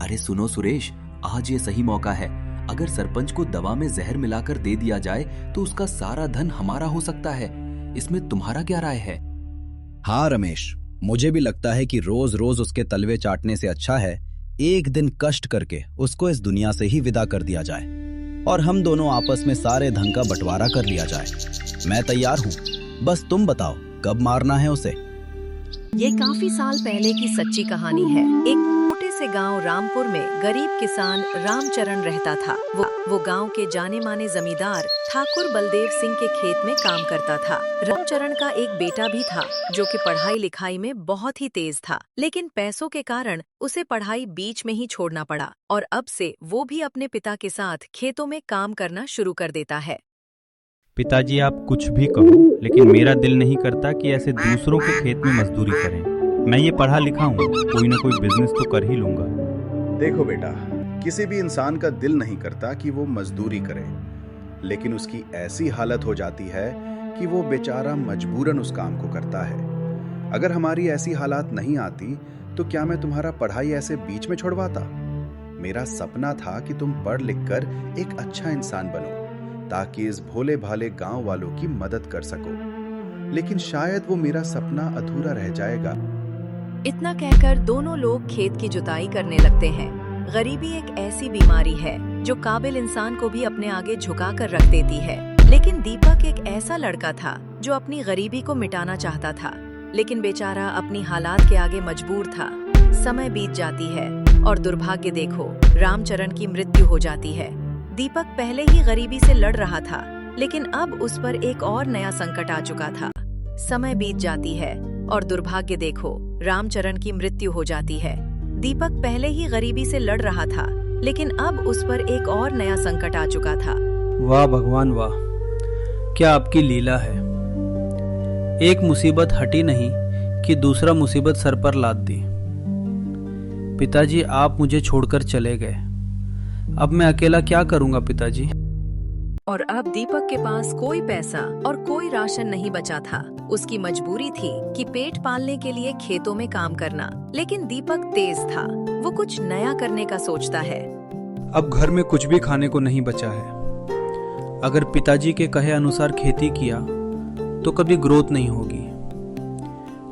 अरे सुनो सुरेश, आज ये सही मौका है। अगर सरपंच को दवा में जहर मिलाकर दे दिया जाए तो उसका सारा धन हमारा हो सकता है। इसमें तुम्हारा क्या राय है? हाँ रमेश, मुझे भी लगता है कि रोज रोज उसके तलवे चाटने से अच्छा है एक दिन कष्ट करके उसको इस दुनिया से ही विदा कर दिया जाए और हम दोनों आपस में सारे धन का बंटवारा कर लिया जाए। मैं तैयार हूँ, बस तुम बताओ कब मारना है उसे। ये काफी साल पहले की सच्ची कहानी है। एक छोटे से गांव रामपुर में गरीब किसान रामचरण रहता था। वो गांव के जाने माने जमींदार ठाकुर बलदेव सिंह के खेत में काम करता था। रामचरण का एक बेटा भी था जो कि पढ़ाई लिखाई में बहुत ही तेज था, लेकिन पैसों के कारण उसे पढ़ाई बीच में ही छोड़ना पड़ा और अब से वो भी अपने पिता के साथ खेतों में काम करना शुरू कर देता है। पिताजी आप कुछ भी कहो, लेकिन मेरा दिल नहीं करता कि ऐसे दूसरों के खेत में मजदूरी करें। मैं ये पढ़ा लिखा हूँ, कोई ना कोई बिजनेस तो कर ही लूंगा। देखो बेटा, किसी भी इंसान का दिल नहीं करता कि वो मजदूरी करे, लेकिन उसकी ऐसी हालत हो जाती है कि वो बेचारा मजबूरन उस काम को करता है। अगर हमारी ऐसी हालात नहीं आती तो क्या मैं तुम्हारा पढ़ाई ऐसे बीच में छोड़वाता? मेरा सपना था कि तुम पढ़ लिख कर एक अच्छा इंसान बनो ताकि इस भोले भाले गांव वालों की मदद कर सको, लेकिन शायद वो मेरा सपना अधूरा रह जाएगा। इतना कहकर दोनों लोग खेत की जुताई करने लगते हैं। गरीबी एक ऐसी बीमारी है जो काबिल इंसान को भी अपने आगे झुका कर रख देती है, लेकिन दीपक एक ऐसा लड़का था जो अपनी गरीबी को मिटाना चाहता था, लेकिन बेचारा अपनी हालात के आगे मजबूर था। समय बीत जाती है और दुर्भाग्य देखो, रामचरण की मृत्यु हो जाती है। दीपक पहले ही गरीबी से लड़ रहा था, लेकिन अब उस पर एक और नया संकट आ चुका था। समय बीत जाती है और दुर्भाग्य देखो, रामचरण की मृत्यु हो जाती है। दीपक पहले ही गरीबी से लड़ रहा था, लेकिन अब उस पर एक और नया संकट आ चुका था। वाह भगवान वाह, क्या आपकी लीला है। एक मुसीबत हटी नहीं कि दूसरा मुसीबत सर पर लाद दी। पिताजी आप मुझे छोड़कर चले गए, अब मैं अकेला क्या करूंगा पिताजी। और अब दीपक के पास कोई पैसा और कोई राशन नहीं बचा था। उसकी मजबूरी थी कि पेट पालने के लिए खेतों में काम करना, लेकिन दीपक तेज था। वो कुछ नया करने का सोचता है। अब घर में कुछ भी खाने को नहीं बचा है। अगर पिताजी के कहे अनुसार खेती किया तो कभी ग्रोथ नहीं होगी,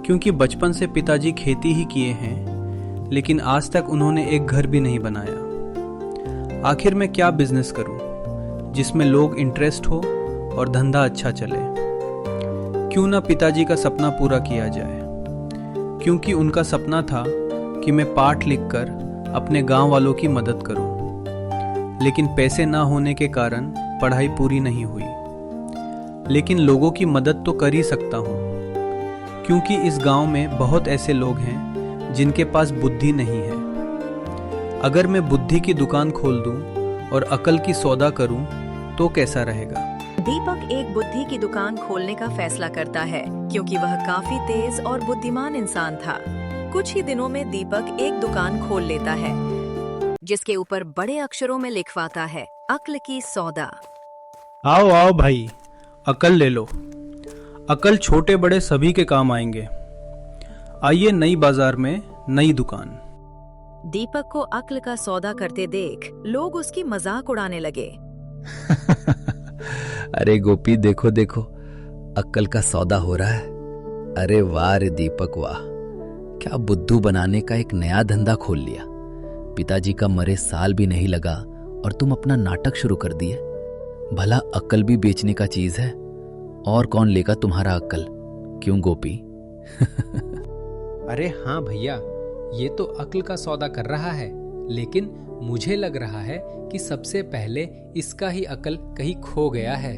क्योंकि बचपन से पिताजी खेती ही किए हैं, लेकिन आज तक उन्होंने एक घर भी नहीं बनाया। आखिर मैं क्या बिजनेस करूं जिसमें लोग इंटरेस्ट हो और धंधा अच्छा चले। क्यों ना पिताजी का सपना पूरा किया जाए, क्योंकि उनका सपना था कि मैं पाठ लिखकर अपने गांव वालों की मदद करूं, लेकिन पैसे ना होने के कारण पढ़ाई पूरी नहीं हुई। लेकिन लोगों की मदद तो कर ही सकता हूं, क्योंकि इस गांव में बहुत ऐसे लोग हैं जिनके पास बुद्धि नहीं है। अगर मैं बुद्धि की दुकान खोल दूं और अकल की सौदा करूं तो कैसा रहेगा। दीपक एक बुद्धि की दुकान खोलने का फैसला करता है, क्योंकि वह काफी तेज और बुद्धिमान इंसान था। कुछ ही दिनों में दीपक एक दुकान खोल लेता है, जिसके ऊपर बड़े अक्षरों में लिखवाता है, अक्ल की सौदा। आओ आओ भाई, अकल ले लो। अकल छोटे बड़े सभी के काम आएंगे। आइए नई बाजार में नई दुकान। दीपक को अक्ल का सौदा करते देख लोग उसकी मजाक उड़ाने लगे। अरे गोपी देखो देखो, अक्ल का सौदा हो रहा है। अरे वाह रे दीपक वाह, क्या बुद्धू बनाने का एक नया धंधा खोल लिया। पिताजी का मरे साल भी नहीं लगा और तुम अपना नाटक शुरू कर दिए। भला अक्ल भी बेचने का चीज है, और कौन लेगा तुम्हारा अक्ल, क्यों गोपी? अरे हाँ भैया, ये तो अक्ल का सौदा कर रहा है, लेकिन मुझे लग रहा है कि सबसे पहले इसका ही अक्ल कहीं खो गया है।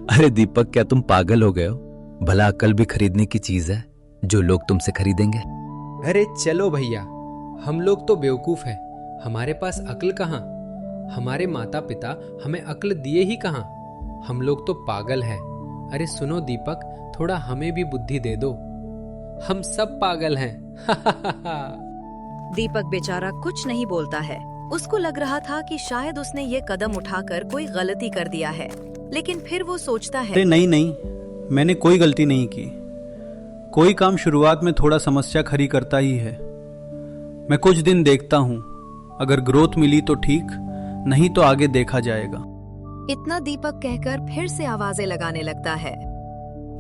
अरे दीपक, क्या तुम पागल हो गए हो? भला अक्ल भी खरीदने की चीज है जो लोग तुमसे खरीदेंगे। अरे चलो भैया, हम लोग तो बेवकूफ हैं, हमारे पास अक्ल कहाँ। हमारे माता पिता हमें अक्ल दिए ही कहाँ। हम लोग तो पागल हैं। अरे सुनो दीपक, थोड़ा हमें भी बुद्धि दे दो, हम सब पागल हैं। दीपक बेचारा कुछ नहीं बोलता है। उसको लग रहा था कि शायद उसने ये कदम उठाकर कोई गलती कर दिया है, लेकिन फिर वो सोचता है, नहीं, मैंने कोई गलती नहीं की। कोई काम शुरुआत में थोड़ा समस्या खड़ी करता ही है। मैं कुछ दिन देखता हूँ, अगर ग्रोथ मिली तो ठीक, नहीं तो आगे देखा जाएगा। इतना दीपक कहकर फिर से आवाजें लगाने लगता है।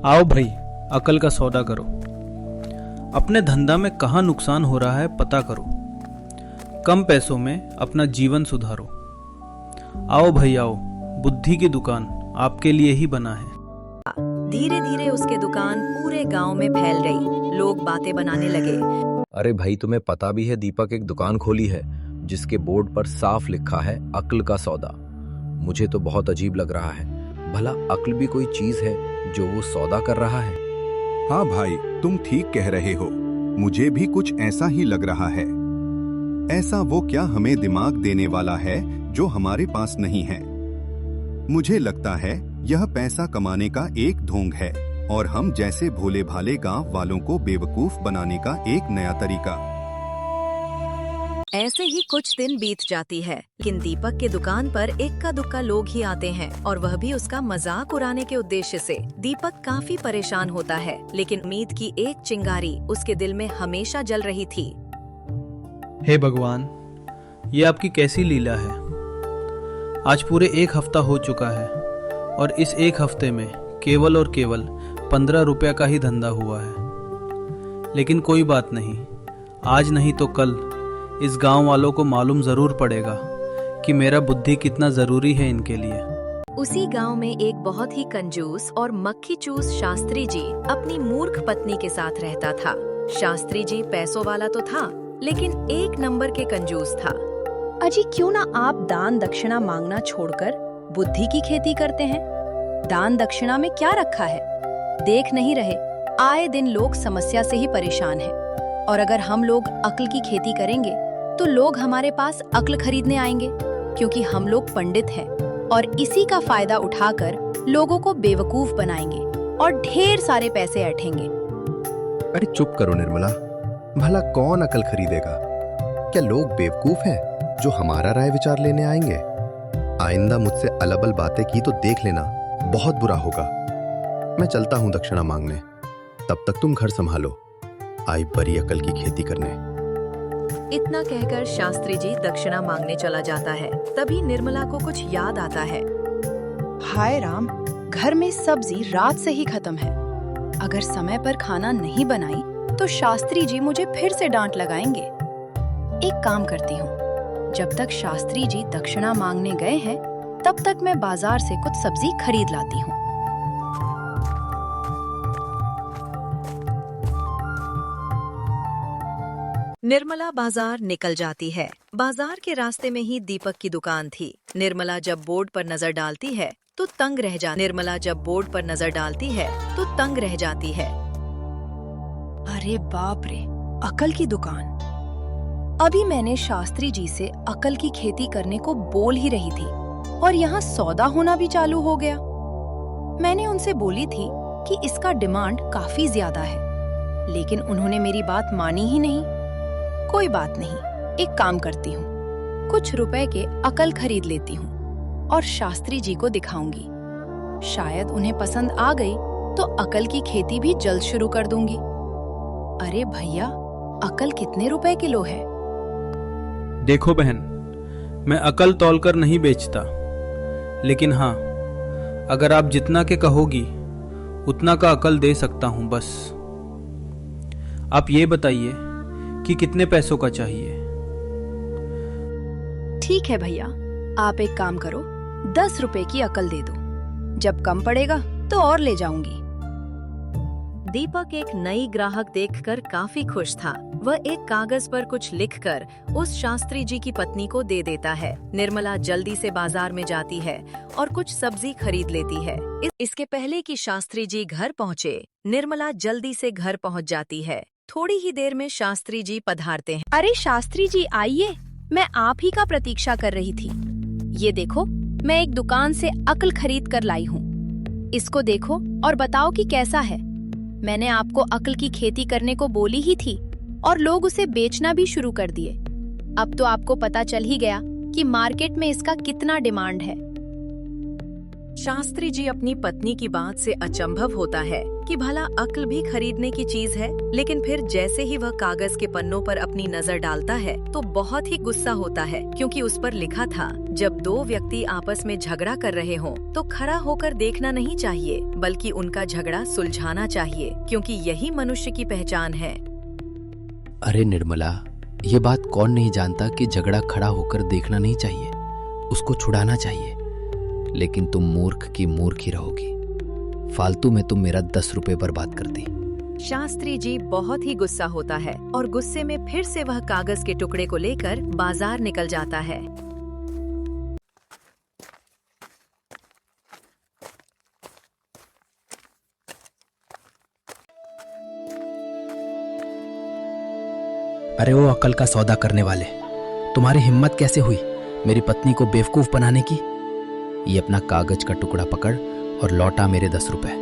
आओ भाई, अकल का सौदा करो। अपने धंधा में कहाँ नुकसान हो रहा है पता करो। कम पैसों में अपना जीवन सुधारो। आओ भाई आओ, बुद्धि की दुकान आपके लिए ही बना है। धीरे धीरे उसकी दुकान पूरे गांव में फैल गई। लोग बातें बनाने लगे। अरे भाई, तुम्हें पता भी है दीपक एक दुकान खोली है जिसके बोर्ड पर साफ लिखा है अक्ल का सौदा। मुझे तो बहुत अजीब लग रहा है। भला अक्ल भी कोई चीज है जो वो सौदा कर रहा है? हाँ भाई, तुम ठीक कह रहे हो। मुझे भी कुछ ऐसा ही लग रहा है। ऐसा वो क्या हमें दिमाग देने वाला है जो हमारे पास नहीं है? मुझे लगता है यह पैसा कमाने का एक ढोंग है और हम जैसे भोले भाले गांव वालों को बेवकूफ बनाने का एक नया तरीका। ऐसे ही कुछ दिन बीत जाती है, लेकिन दीपक के दुकान पर इक्का दुक्का लोग ही आते हैं और वह भी उसका मजाक उड़ाने के उद्देश्य से। दीपक काफी परेशान होता है, लेकिन उम्मीद की एक चिंगारी उसके दिल में हमेशा जल रही थी। हे भगवान, ये आपकी कैसी लीला है। आज पूरे 1 हफ्ता हो चुका है और इस 1 हफ्ते में केवल और केवल 15 रुपया का ही धंधा हुआ है। लेकिन कोई बात नहीं, आज नहीं तो कल इस गांव वालों को मालूम जरूर पड़ेगा कि मेरा बुद्धि कितना जरूरी है इनके लिए। उसी गांव में एक बहुत ही कंजूस और मक्खी चूस शास्त्री जी अपनी मूर्ख पत्नी के साथ रहता था। शास्त्री जी पैसों वाला तो था, लेकिन 1 नंबर के कंजूस था। अजी, क्यों ना आप दान दक्षिणा मांगना छोड़कर बुद्धि की खेती करते हैं? दान दक्षिणा में क्या रखा है? देख नहीं रहे, आए दिन लोग समस्या से ही परेशान हैं। और अगर हम लोग अक्ल की खेती करेंगे तो लोग हमारे पास अक्ल खरीदने आएंगे, क्योंकि हम लोग पंडित हैं और इसी का फायदा उठाकर लोगों को बेवकूफ बनाएंगे और ढेर सारे पैसे ऐंठेंगे। अरे चुप करो निर्मला, भला कौन अकल खरीदेगा? क्या लोग बेवकूफ हैं जो हमारा राय विचार लेने आएंगे? आइंदा मुझसे अलबल बातें की तो देख लेना, बहुत बुरा होगा। मैं चलता हूँ दक्षिणा मांगने, तब तक तुम घर संभालो। आई बड़ी अकल की खेती करने। इतना कहकर शास्त्री जी दक्षिणा मांगने चला जाता है। तभी निर्मला को कुछ याद आता है। हाय राम, घर में सब्जी रात से ही खत्म है। अगर समय पर खाना नहीं बनाई तो शास्त्री जी मुझे फिर से डांट लगाएंगे। एक काम करती हूँ, जब तक शास्त्री जी दक्षिणा मांगने गए हैं तब तक मैं बाजार से कुछ सब्जी खरीद लाती हूँ। निर्मला बाजार निकल जाती है। बाजार के रास्ते में ही दीपक की दुकान थी। निर्मला जब बोर्ड पर नजर डालती है तो तंग रह जाती है। अरे बाप रे, अकल की दुकान। अभी मैंने शास्त्री जी से अकल की खेती करने को बोल ही रही थी और यहाँ सौदा होना भी चालू हो गया। मैंने उनसे बोली थी कि इसका डिमांड काफी ज्यादा है, लेकिन उन्होंने मेरी बात मानी ही नहीं। कोई बात नहीं, एक काम करती हूँ, कुछ रुपए के अकल खरीद लेती हूँ और शास्त्री जी को दिखाऊंगी। शायद उन्हें पसंद आ गई तो अकल की खेती भी जल्द शुरू कर दूंगी। अरे भैया, अकल कितने रुपए किलो है? देखो बहन, मैं अकल तौलकर नहीं बेचता, लेकिन हाँ, अगर आप जितना के कहोगी उतना का अकल दे सकता हूँ। बस आप ये बताइए कि कितने पैसों का चाहिए? ठीक है भैया, आप एक काम करो, 10 रुपए की अकल दे दो। जब कम पड़ेगा तो और ले जाऊंगी। दीपक एक नई ग्राहक देखकर काफी खुश था। वह एक कागज पर कुछ लिखकर उस शास्त्री जी की पत्नी को दे देता है। निर्मला जल्दी से बाजार में जाती है और कुछ सब्जी खरीद लेती है। इसके पहले कि शास्त्री जी घर पहुँचे, निर्मला जल्दी से घर पहुँच जाती है। थोड़ी ही देर में शास्त्री जी पधारते हैं। अरे शास्त्री जी आइए, मैं आप ही का प्रतीक्षा कर रही थी। ये देखो, मैं एक दुकान से अकल खरीद कर लाई हूँ। इसको देखो और बताओ कि कैसा है। मैंने आपको अकल की खेती करने को बोली ही थी और लोग उसे बेचना भी शुरू कर दिए। अब तो आपको पता चल ही गया कि मार्केट में इसका कितना डिमांड है। शास्त्री जी अपनी पत्नी की बात से अचंभव होता है कि भला अक्ल भी खरीदने की चीज है, लेकिन फिर जैसे ही वह कागज के पन्नों पर अपनी नजर डालता है तो बहुत ही गुस्सा होता है, क्योंकि उस पर लिखा था, जब दो व्यक्ति आपस में झगड़ा कर रहे हों तो खड़ा होकर देखना नहीं चाहिए, बल्कि उनका झगड़ा सुलझाना चाहिए, क्योंकि यही मनुष्य की पहचान है। अरे निर्मला, ये बात कौन नहीं जानता कि झगड़ा खड़ा होकर देखना नहीं चाहिए, उसको छुड़ाना चाहिए। लेकिन तुम मूर्ख की मूर्ख ही रहोगी। फालतू में तुम मेरा 10 रुपए बर्बाद कर दी। शास्त्री जी बहुत ही गुस्सा होता है और गुस्से में फिर से वह कागज के टुकड़े को लेकर बाजार निकल जाता है। अरे वो अकल का सौदा करने वाले, तुम्हारी हिम्मत कैसे हुई मेरी पत्नी को बेवकूफ बनाने की? ये अपना कागज का टुकड़ा पकड़ और लौटा मेरे 10 रुपए,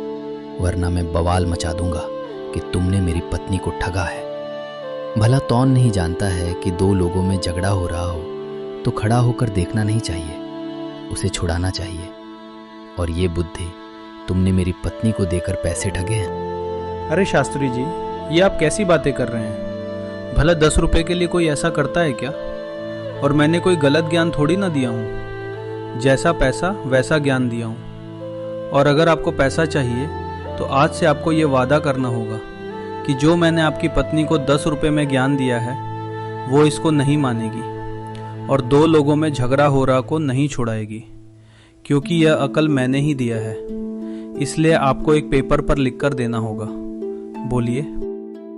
वरना मैं बवाल मचा दूंगा कि तुमने मेरी पत्नी को ठगा है। भला कौन नहीं जानता है कि दो लोगों में झगड़ा हो रहा हो तो खड़ा होकर देखना नहीं चाहिए, उसे छुड़ाना चाहिए। और ये बुद्धि तुमने मेरी पत्नी को देकर पैसे ठगे हैं। अरे शास्त्री जी, ये आप कैसी बातें कर रहे हैं? भला 10 रुपए के लिए कोई ऐसा करता है क्या? और मैंने कोई गलत ज्ञान थोड़ी ना दिया हूँ, जैसा पैसा वैसा ज्ञान दिया हूँ। और अगर आपको पैसा चाहिए तो आज से आपको ये वादा करना होगा कि जो मैंने आपकी पत्नी को 10 रुपए में ज्ञान दिया है वो इसको नहीं मानेगी और दो लोगों में झगड़ा हो रहा को नहीं छुड़ाएगी, क्योंकि यह अकल मैंने ही दिया है। इसलिए आपको एक पेपर पर लिखकर देना होगा। बोलिए।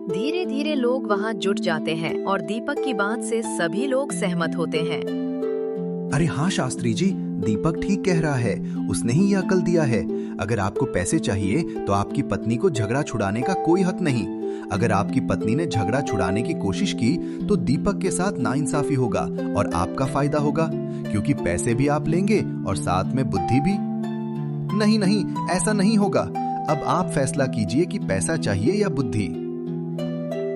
धीरे धीरे लोग वहाँ जुट जाते हैं और दीपक की बात से सभी लोग सहमत होते हैं। अरे हाँ शास्त्री जी, दीपक ठीक कह रहा है, उसने ही यह अकल दिया है। अगर आपको पैसे चाहिए तो आपकी पत्नी को झगड़ा छुड़ाने का कोई हक नहीं। अगर आपकी पत्नी ने झगड़ा छुड़ाने की कोशिश की तो दीपक के साथ नाइंसाफी होगा और आपका फायदा होगा, क्योंकि पैसे भी आप लेंगे और साथ में बुद्धि भी। नहीं नहीं, ऐसा नहीं होगा। अब आप फैसला कीजिए कि पैसा चाहिए या बुद्धि।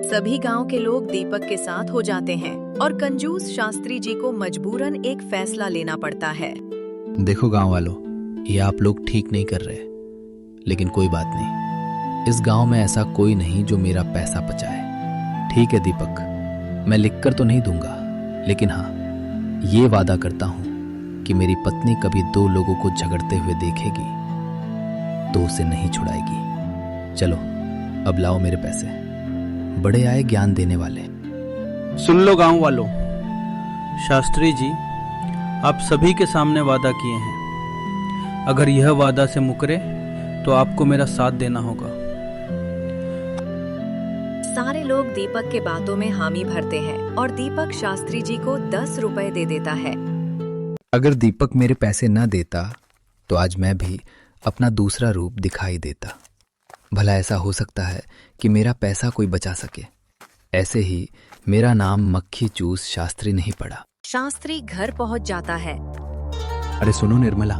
सभी गांव के लोग दीपक के साथ हो जाते हैं और कंजूस शास्त्री जी को मजबूरन एक फैसला लेना पड़ता है। देखो गांव वालों, ये आप लोग ठीक नहीं कर रहे, लेकिन कोई बात नहीं। इस गांव में ऐसा कोई नहीं जो मेरा पैसा बचाए। ठीक है दीपक, मैं लिखकर तो नहीं दूंगा, लेकिन हाँ, ये वादा करता हूं कि मेरी पत्नी कभी दो लोगों को झगड़ते हुए देखेगी तो उसे नहीं छुड़ाएगी। चलो अब लाओ मेरे पैसे। बड़े आए ज्ञान देने वाले। सुन लो गांव वालों, शास्त्री जी आप सभी के सामने वादा किए हैं। अगर यह वादा से मुकरे तो आपको मेरा साथ देना होगा। सारे लोग दीपक के बातों में हामी भरते हैं और दीपक शास्त्री जी को 10 रुपए दे देता है। अगर दीपक मेरे पैसे न देता तो आज मैं भी अपना दूसरा रूप दिखाई देता। भला ऐसा हो सकता है कि मेरा पैसा कोई बचा सके। ऐसे ही मेरा नाम मक्खी चूस शास्त्री नहीं पड़ा। शास्त्री घर पहुंच जाता है। अरे सुनो निर्मला,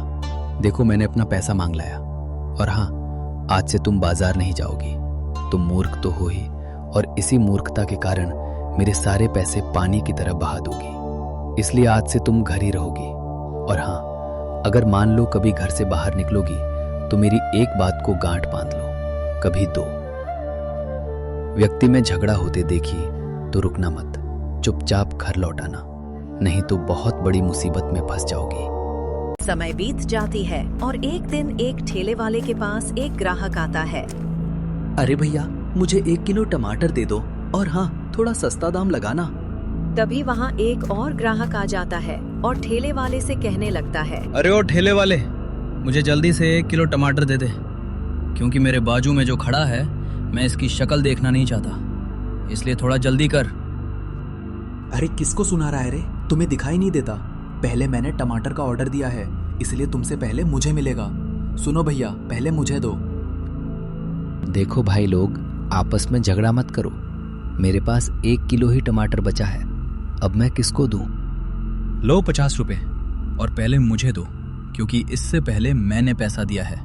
देखो मैंने अपना पैसा मांग लाया। और हाँ, आज से तुम बाजार नहीं जाओगी। तुम मूर्ख तो हो ही, और इसी मूर्खता के कारण मेरे सारे पैसे पानी की तरह बहा दोगी। इसलिए आज से तुम घर ही रहोगी। और हाँ, अगर मान लो कभी घर से बाहर निकलोगी तो मेरी एक बात को गांठ बांध लो, कभी दो। व्यक्ति में झगड़ा होते देखी तो रुकना मत, चुपचाप घर लौट आना, नहीं तो बहुत बड़ी मुसीबत में फंस जाओगी। समय बीत जाती है और एक दिन एक ठेले वाले के पास एक ग्राहक आता है। अरे भैया, मुझे 1 किलो टमाटर दे दो, और हाँ, थोड़ा सस्ता दाम लगाना। तभी वहाँ एक और ग्राहक आ जाता है और ठेले वाले से कहने लगता है, अरे ओ ठेले वाले, मुझे जल्दी से 1 किलो टमाटर दे दे, क्योंकि मेरे बाजू में जो खड़ा है मैं इसकी शक्ल देखना नहीं चाहता, इसलिए थोड़ा जल्दी कर। अरे किसको सुना रहा है रे? तुम्हें दिखाई नहीं देता? पहले मैंने टमाटर का ऑर्डर दिया है, इसलिए तुमसे पहले मुझे मिलेगा। सुनो भैया, पहले मुझे दो। देखो भाई लोग, आपस में झगड़ा मत करो। मेरे पास 1 किलो ही टमाटर बचा है, अब मैं किसको दूं? लो 50 रुपए, और पहले मुझे दो, क्योंकि इससे पहले मैंने पैसा दिया है।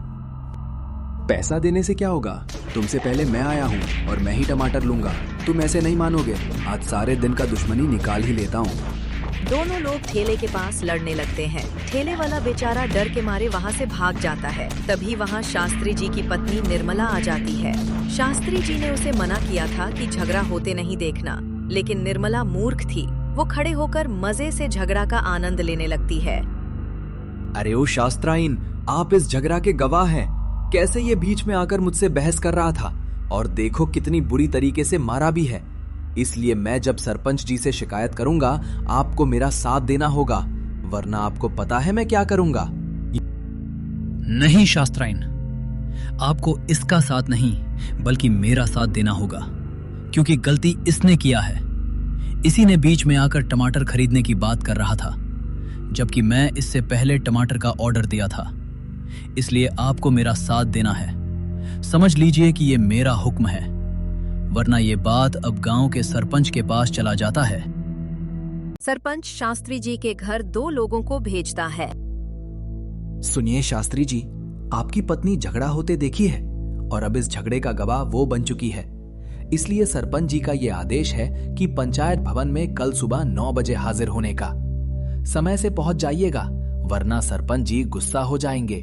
पैसा देने से क्या होगा? तुमसे पहले मैं आया हूँ और मैं ही टमाटर लूंगा। तुम ऐसे नहीं मानोगे, आज सारे दिन का दुश्मनी निकाल ही लेता हूँ। दोनों लोग ठेले के पास लड़ने लगते हैं। ठेले वाला बेचारा डर के मारे वहाँ से भाग जाता है। तभी वहाँ शास्त्री जी की पत्नी निर्मला आ जाती है। शास्त्री जी ने उसे मना किया था कि झगड़ा होते नहीं देखना, लेकिन निर्मला मूर्ख थी। वो खड़े होकर मजे से झगड़ा का आनंद लेने लगती है। अरे ओ शास्त्राइन, आप इस झगड़ा के गवाह हैं। कैसे ये बीच में आकर मुझसे बहस कर रहा था, और देखो कितनी बुरी तरीके से मारा भी है। इसलिए मैं जब सरपंच जी से शिकायत करूंगा, आपको मेरा साथ देना होगा, वरना आपको पता है मैं क्या करूंगा। नहीं शास्त्राइन, आपको इसका साथ नहीं बल्कि मेरा साथ देना होगा, क्योंकि गलती इसने किया है। इसी ने बीच में आकर टमाटर खरीदने की बात कर रहा था, जबकि मैं इससे पहले टमाटर का ऑर्डर दिया था। इसलिए आपको मेरा साथ देना है। समझ लीजिए कि ये मेरा हुक्म है, वरना ये बात अब गांव के सरपंच के पास चला जाता है। सरपंच शास्त्री जी के घर 2 लोगों को भेजता है। सुनिए शास्त्री जी, आपकी पत्नी झगड़ा होते देखी है, और अब इस झगड़े का गवाह वो बन चुकी है। इसलिए सरपंच जी का ये आदेश है कि पंचायत भवन में कल सुबह 9 बजे हाजिर होने का। समय से पहुंच जाइएगा, वरना सरपंच जी गुस्सा हो जाएंगे।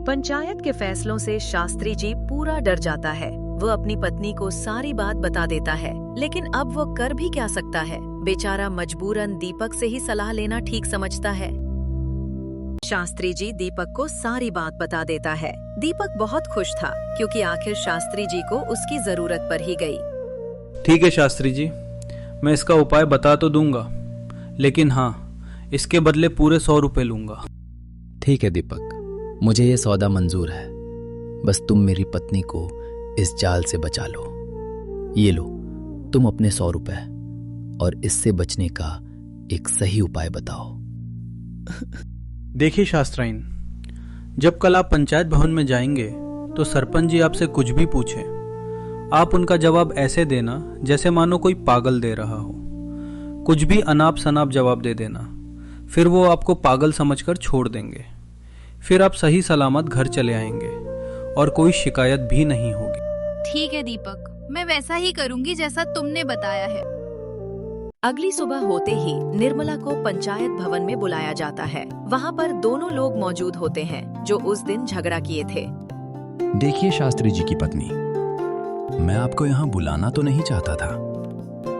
पंचायत के फैसलों से शास्त्री जी पूरा डर जाता है। वो अपनी पत्नी को सारी बात बता देता है, लेकिन अब वो कर भी क्या सकता है। बेचारा मजबूरन दीपक से ही सलाह लेना ठीक समझता है। शास्त्री जी दीपक को सारी बात बता देता है। दीपक बहुत खुश था, क्योंकि आखिर शास्त्री जी को उसकी जरूरत पर ही गई। ठीक है शास्त्री जी, मैं इसका उपाय बता तो दूंगा, लेकिन हाँ, इसके बदले पूरे 100 रुपए लूंगा। ठीक है दीपक, मुझे ये सौदा मंजूर है। बस तुम मेरी पत्नी को इस जाल से बचा लो। ये लो, तुम अपने 100 रुपए और इससे बचने का एक सही उपाय बताओ। देखिए शास्त्राइन, जब कल आप पंचायत भवन में जाएंगे तो सरपंच जी आपसे कुछ भी पूछे, आप उनका जवाब ऐसे देना जैसे मानो कोई पागल दे रहा हो। कुछ भी अनाप शनाप जवाब दे देना, फिर वो आपको पागल समझकर छोड़ देंगे। फिर आप सही सलामत घर चले आएंगे और कोई शिकायत भी नहीं होगी। ठीक है दीपक, मैं वैसा ही करूंगी जैसा तुमने बताया है। अगली सुबह होते ही निर्मला को पंचायत भवन में बुलाया जाता है। वहाँ पर दोनों लोग मौजूद होते हैं जो उस दिन झगड़ा किए थे। देखिए शास्त्री जी की पत्नी, मैं आपको यहाँ बुलाना तो नहीं चाहता था,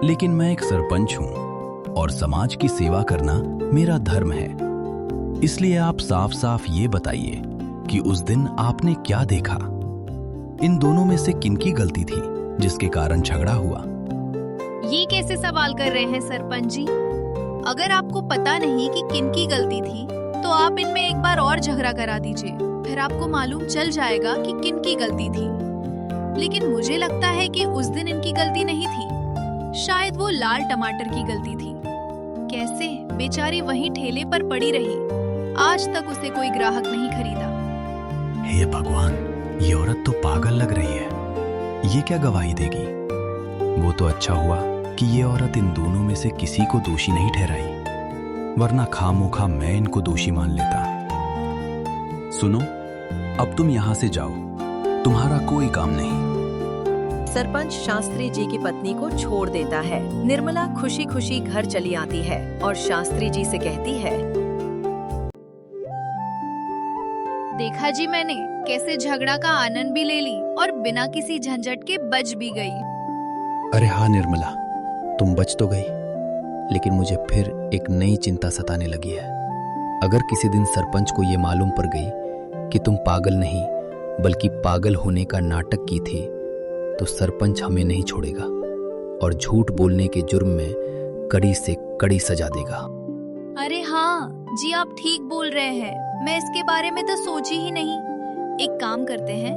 लेकिन मैं एक सरपंच हूँ और समाज की सेवा करना मेरा धर्म है। इसलिए आप साफ साफ ये बताइए कि उस दिन आपने क्या देखा। इन दोनों में से किनकी गलती थी जिसके कारण झगड़ा हुआ? ये कैसे सवाल कर रहे हैं सरपंच जी? अगर आपको पता नहीं कि किनकी गलती थी, तो आप इनमें एक बार और झगड़ा करा दीजिए, फिर आपको मालूम चल जाएगा कि किनकी गलती थी। लेकिन मुझे लगता है कि उस दिन इनकी गलती नहीं थी, शायद वो लाल टमाटर की गलती थी। कैसे बेचारी वहीं ठेले पर पड़ी रही, आज तक उसे कोई ग्राहक नहीं खरीदा। हे भगवान, ये औरत तो पागल लग रही है। ये क्या गवाही देगी? वो तो अच्छा हुआ कि ये औरत इन दोनों में से किसी को दोषी नहीं ठहराई, वरना खामोखा मैं इनको दोषी मान लेता। सुनो, अब तुम यहाँ से जाओ, तुम्हारा कोई काम नहीं। सरपंच शास्त्री जी की पत्नी को छोड़ देता है। निर्मला खुशी खुशी घर चली आती है और शास्त्री जी से कहती है, देखा जी मैंने कैसे झगड़ा का आनंद भी ले ली और बिना किसी झंझट के बच भी गई। अरे हाँ निर्मला, तुम बच तो गई, लेकिन मुझे फिर एक नई चिंता सताने लगी है। अगर किसी दिन सरपंच को ये मालूम पड़ गई कि तुम पागल नहीं बल्कि पागल होने का नाटक की थी, तो सरपंच हमें नहीं छोड़ेगा और झूठ बोलने के जुर्म में कड़ी से कड़ी सजा देगा। अरे हाँ जी, आप ठीक बोल रहे हैं, मैं इसके बारे में तो सोची ही नहीं। एक काम करते हैं,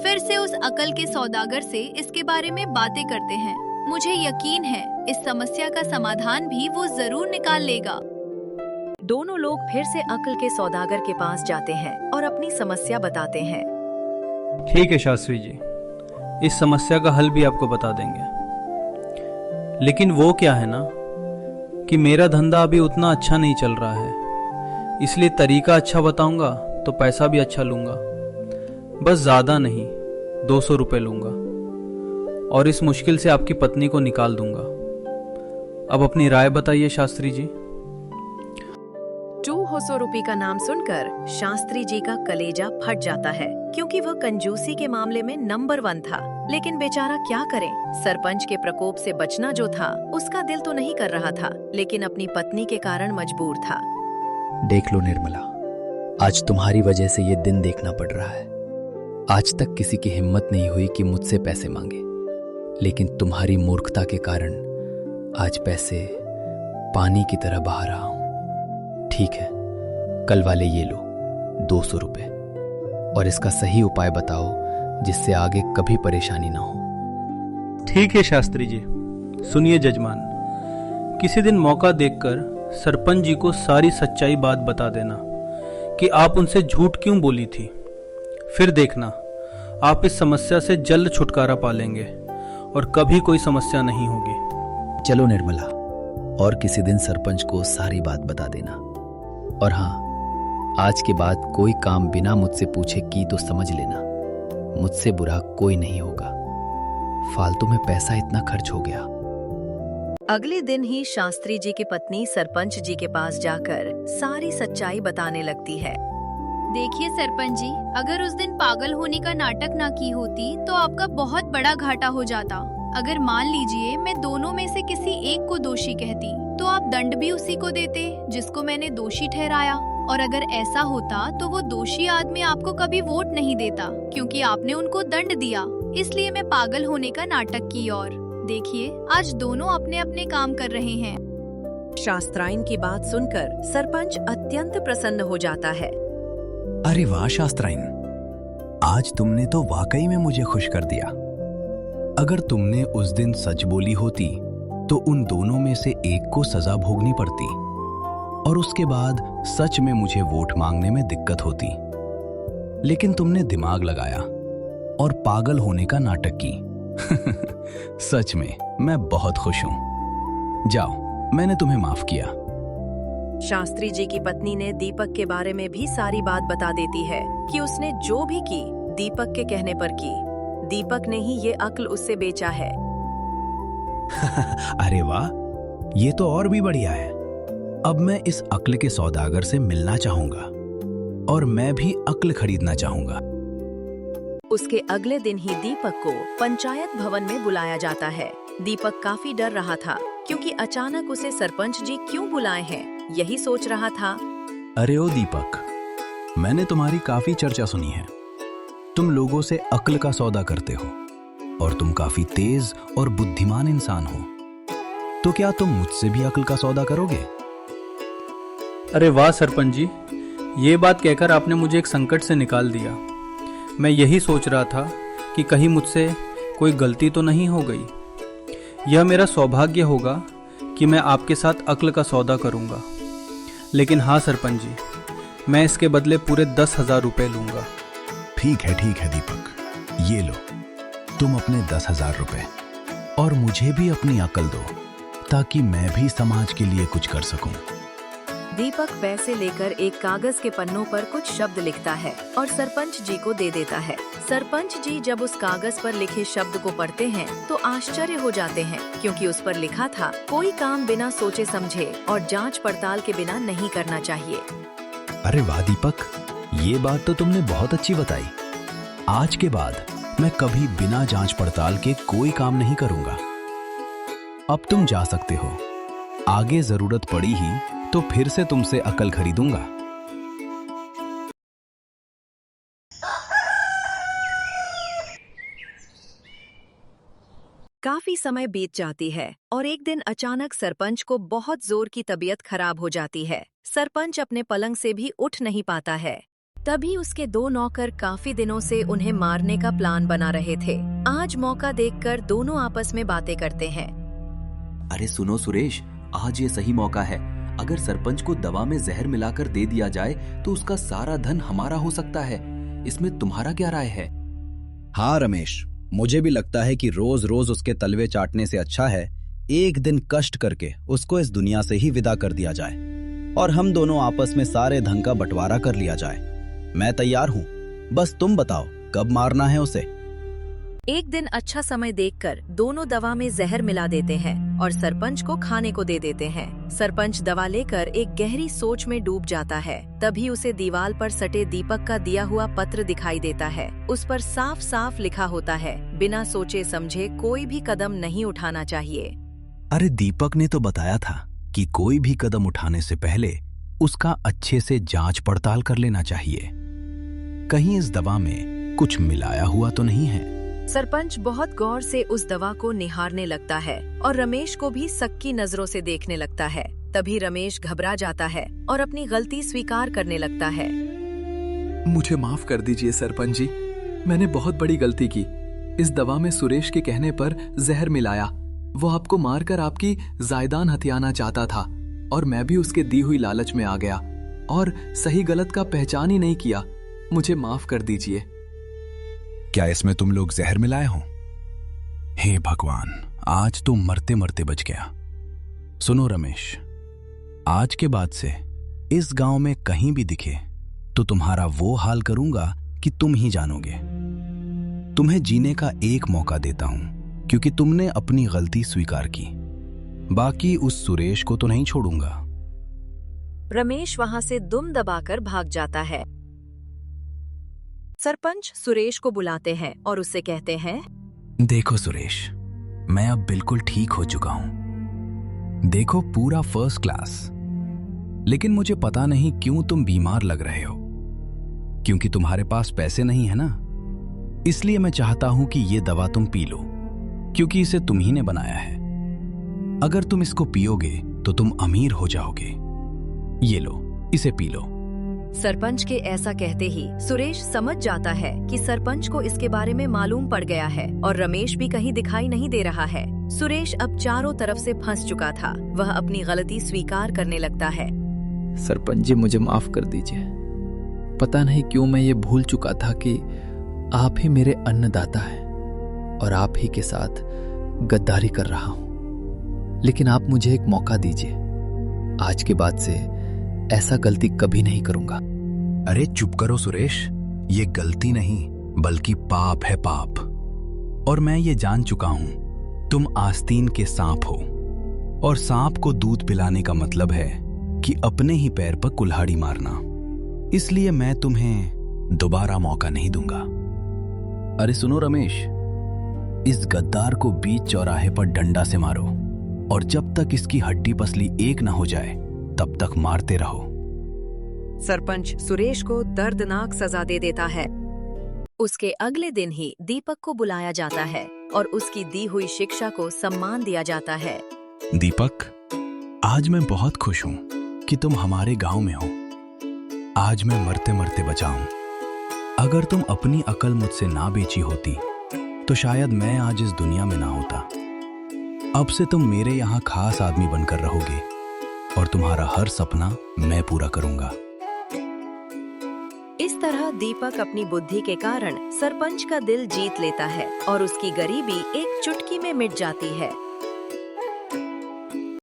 फिर से उस अकल के सौदागर से इसके बारे में बातें करते हैं। मुझे यकीन है इस समस्या का समाधान भी वो जरूर निकाल लेगा। दोनों लोग फिर से अकल के सौदागर के पास जाते हैं और अपनी समस्या बताते हैं। ठीक है शास्त्री जी, इस समस्या का हल भी आपको बता देंगे, लेकिन वो क्या है ना कि मेरा धंधा अभी उतना अच्छा नहीं चल रहा है, इसलिए तरीका अच्छा बताऊंगा तो पैसा भी अच्छा लूंगा। बस ज्यादा नहीं, 200 रुपए लूंगा और इस मुश्किल से आपकी पत्नी को निकाल दूंगा। अब अपनी राय बताइए शास्त्री जी। 200 रुपये का नाम सुनकर शास्त्री जी का कलेजा फट जाता है, क्योंकि वह कंजूसी के मामले में नंबर 1 था। लेकिन बेचारा क्या करे, सरपंच के प्रकोप से बचना जो था उसका दिल तो नहीं कर रहा था, लेकिन अपनी पत्नी के कारण मजबूर था। देख लो निर्मला, आज तुम्हारी वजह से ये दिन देखना पड़ रहा है। आज तक किसी की हिम्मत नहीं हुई कि मुझसे पैसे मांगे, लेकिन तुम्हारी मूर्खता के कारण आज पैसे पानी की तरह बहा रहा हूं। ठीक है, कल वाले ये लो 200 रुपए, और इसका सही उपाय बताओ जिससे आगे कभी परेशानी ना हो। ठीक है शास्त्री जी। सुनिए जजमान, किसी दिन मौका देखकर सरपंच जी को सारी सच्चाई बात बता देना कि आप उनसे झूठ क्यों बोली थी। फिर देखना, आप इस समस्या से जल्द छुटकारा पा लेंगे और कभी कोई समस्या नहीं होगी। चलो निर्मला, और किसी दिन सरपंच को सारी बात बता देना। और हाँ, आज के बाद कोई काम बिना मुझसे पूछे की तो समझ लेना, मुझसे बुरा कोई नहीं होगा। फालतू में पैसा इतना खर्च हो गया। अगले दिन ही शास्त्री जी की पत्नी सरपंच जी के पास जाकर सारी सच्चाई बताने लगती है। देखिए सरपंच जी, अगर उस दिन पागल होने का नाटक ना की होती तो आपका बहुत बड़ा घाटा हो जाता। अगर मान लीजिए मैं दोनों में से किसी एक को दोषी कहती तो आप दंड भी उसी को देते जिसको मैंने दोषी ठहराया, और अगर ऐसा होता तो वो दोषी आदमी आपको कभी वोट नहीं देता, क्योंकि आपने उनको दंड दिया। इसलिए मैं पागल होने का नाटक की। और देखिए, आज दोनों अपने अपने काम कर रहे हैं। शास्त्रायन की बात सुनकर सरपंच अत्यंत प्रसन्न हो जाता है। अरे वाह शास्त्रायन, आज तुमने तो वाकई में मुझे खुश कर दिया। अगर तुमने उस दिन सच बोली होती तो उन दोनों में से एक को सजा भोगनी पड़ती, और उसके बाद सच में मुझे वोट मांगने में दिक्कत होती। लेकिन तुमने दिमाग लगाया और पागल होने का नाटक की। सच में मैं बहुत खुश हूं। जाओ, मैंने तुम्हें माफ किया। शास्त्री जी की पत्नी ने दीपक के बारे में भी सारी बात बता देती है कि उसने जो भी की दीपक के कहने पर की। दीपक ने ही ये अक्ल उससे बेचा है। अरे वाह, ये तो और भी बढ़िया है। अब मैं इस अक्ल के सौदागर से मिलना चाहूंगा और मैं भी अक्ल खरीदना चाहूंगा। उसके अगले दिन ही दीपक को पंचायत भवन में बुलाया जाता है। दीपक काफी डर रहा था, क्योंकि अचानक उसे सरपंच जी क्यों बुलाए हैं, यही सोच रहा था। अरे ओ दीपक, मैंने तुम्हारी काफी चर्चा सुनी है। तुम लोगों से अक्ल का सौदा करते हो और तुम काफी तेज और बुद्धिमान इंसान हो, तो क्या तुम मुझसे भी अक्ल का सौदा करोगे? अरे वाह सरपंच जी, ये बात कहकर आपने मुझे एक संकट से निकाल दिया। मैं यही सोच रहा था कि कहीं मुझसे कोई गलती तो नहीं हो गई। यह मेरा सौभाग्य होगा कि मैं आपके साथ अक्ल का सौदा करूंगा। लेकिन हाँ सरपंच जी, मैं इसके बदले पूरे 10,000 रुपए लूंगा। ठीक है दीपक, ये लो तुम अपने 10,000 रुपए, और मुझे भी अपनी अक्ल दो ताकि मैं भी समाज के लिए कुछ कर सकूं। दीपक पैसे लेकर एक कागज के पन्नों पर कुछ शब्द लिखता है और सरपंच जी को दे देता है। सरपंच जी जब उस कागज पर लिखे शब्द को पढ़ते हैं तो आश्चर्य हो जाते हैं, क्योंकि उस पर लिखा था, कोई काम बिना सोचे समझे और जांच पड़ताल के बिना नहीं करना चाहिए। अरे वाह दीपक, ये बात तो तुमने बहुत अच्छी बताई। आज के बाद मैं कभी बिना जांच पड़ताल के कोई काम नहीं करूंगा। अब तुम जा सकते हो। आगे जरूरत पड़ी ही तो फिर से तुमसे अकल खरीदूंगा। काफी समय बीत जाती है और एक दिन अचानक सरपंच को बहुत जोर की तबीयत खराब हो जाती है। सरपंच अपने पलंग से भी उठ नहीं पाता है। तभी उसके 2 नौकर काफी दिनों से उन्हें मारने का प्लान बना रहे थे। आज मौका देखकर दोनों आपस में बातें करते हैं। अरे सुनो सुरेश, आज ये सही मौका है। अगर सरपंच को दवा में जहर मिलाकर दे दिया जाए तो उसका सारा धन हमारा हो सकता है। इसमें तुम्हारा क्या राय है? हाँ रमेश, मुझे भी लगता है कि रोज रोज उसके तलवे चाटने से अच्छा है एक दिन कष्ट करके उसको इस दुनिया से ही विदा कर दिया जाए और हम दोनों आपस में सारे धन का बंटवारा कर लिया जाए। मैं तैयार हूँ, बस तुम बताओ कब मारना है उसे। एक दिन अच्छा समय देखकर दोनों दवा में जहर मिला देते हैं और सरपंच को खाने को दे देते हैं। सरपंच दवा लेकर एक गहरी सोच में डूब जाता है। तभी उसे दीवार पर सटे दीपक का दिया हुआ पत्र दिखाई देता है। उस पर साफ साफ लिखा होता है, बिना सोचे समझे कोई भी कदम नहीं उठाना चाहिए। अरे दीपक ने तो बताया था कि कोई भी कदम उठाने से पहले उसका अच्छे से जांच पड़ताल कर लेना चाहिए। कहीं इस दवा में कुछ मिलाया हुआ तो नहीं है। सरपंच बहुत गौर से उस दवा को निहारने लगता है और रमेश को भी सक्की नजरों से देखने लगता है। तभी रमेश घबरा जाता है और अपनी गलती स्वीकार करने लगता है। मुझे माफ कर दीजिए सरपंच जी, मैंने बहुत बड़ी गलती की। इस दवा में सुरेश के कहने पर जहर मिलाया। वो आपको मारकर आपकी जायदान हथियाना चाहता था और मैं भी उसके दी हुई लालच में आ गया और सही गलत का पहचान ही नहीं किया। मुझे माफ कर दीजिए। क्या इसमें तुम लोग जहर मिलाए हो? हे भगवान, आज तो मरते मरते बच गया। सुनो रमेश, आज के बाद से इस गांव में कहीं भी दिखे तो तुम्हारा वो हाल करूंगा कि तुम ही जानोगे। तुम्हें जीने का एक मौका देता हूं क्योंकि तुमने अपनी गलती स्वीकार की। बाकी उस सुरेश को तो नहीं छोड़ूंगा। रमेश वहां से दुम दबाकर भाग जाता है। सरपंच सुरेश को बुलाते हैं और उससे कहते हैं, देखो सुरेश, मैं अब बिल्कुल ठीक हो चुका हूं। देखो पूरा फर्स्ट क्लास। लेकिन मुझे पता नहीं क्यों तुम बीमार लग रहे हो। क्योंकि तुम्हारे पास पैसे नहीं है ना, इसलिए मैं चाहता हूं कि ये दवा तुम पी लो, क्योंकि इसे तुम ही ने बनाया है। अगर तुम इसको पियोगे तो तुम अमीर हो जाओगे। ये लो, इसे पी लो। सरपंच के ऐसा कहते ही सुरेश समझ जाता है कि सरपंच को इसके बारे में मालूम पड़ गया है और रमेश भी कहीं दिखाई नहीं दे रहा है। सुरेश अब चारों तरफ से फंस चुका था। वह अपनी गलती स्वीकार करने लगता है। सरपंच जी, मुझे माफ कर दीजिए। पता नहीं क्यों मैं ये भूल चुका था कि आप ही मेरे अन्नदाता हैं और आप ही के साथ गद्दारी कर रहा हूं। लेकिन आप मुझे एक मौका दीजिए। आज के बाद से ऐसा गलती कभी नहीं करूंगा। अरे चुप करो सुरेश, ये गलती नहीं बल्कि पाप है, पाप। और मैं ये जान चुका हूं, तुम आस्तीन के सांप हो और सांप को दूध पिलाने का मतलब है कि अपने ही पैर पर कुल्हाड़ी मारना। इसलिए मैं तुम्हें दोबारा मौका नहीं दूंगा। अरे सुनो रमेश, इस गद्दार को बीच चौराहे पर डंडा से मारो और जब तक इसकी हड्डी पसली एक ना हो जाए तब तक मारते रहो। सरपंच सुरेश को दर्दनाक सजा दे देता है। उसके अगले दिन ही दीपक को बुलाया जाता है और उसकी दी हुई शिक्षा को सम्मान दिया जाता है। दीपक, आज मैं बहुत खुश हूं कि तुम हमारे गांव में हो। आज मैं मरते मरते बचा हूं। अगर तुम अपनी अकल मुझसे ना बेची होती तो शायद मैं आज इस दुनिया में ना होता। अब से तुम मेरे यहाँ खास आदमी बनकर रहोगे और तुम्हारा हर सपना मैं पूरा करूंगा। इस तरह दीपक अपनी बुद्धि के कारण सरपंच का दिल जीत लेता है और उसकी गरीबी एक चुटकी में मिट जाती है।